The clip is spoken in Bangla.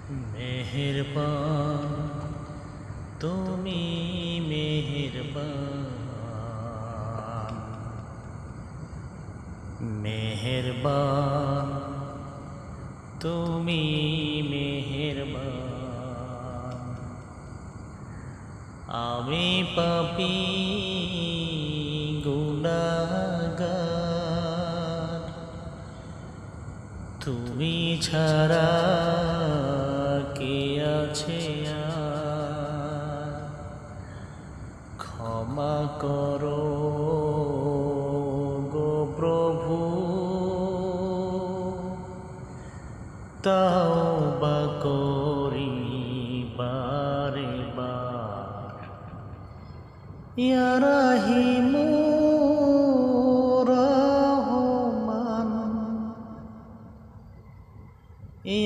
মেহেরবান তুমি মেহেরবান, মেহেরবান তুমি মেহেরবান। আমি পাপী গুনাহগার, তুমি ছাড়া কে আছে আর? ক্ষমা করো গো প্রভু, তওবা করি বারে বার। ইয়া রাহিম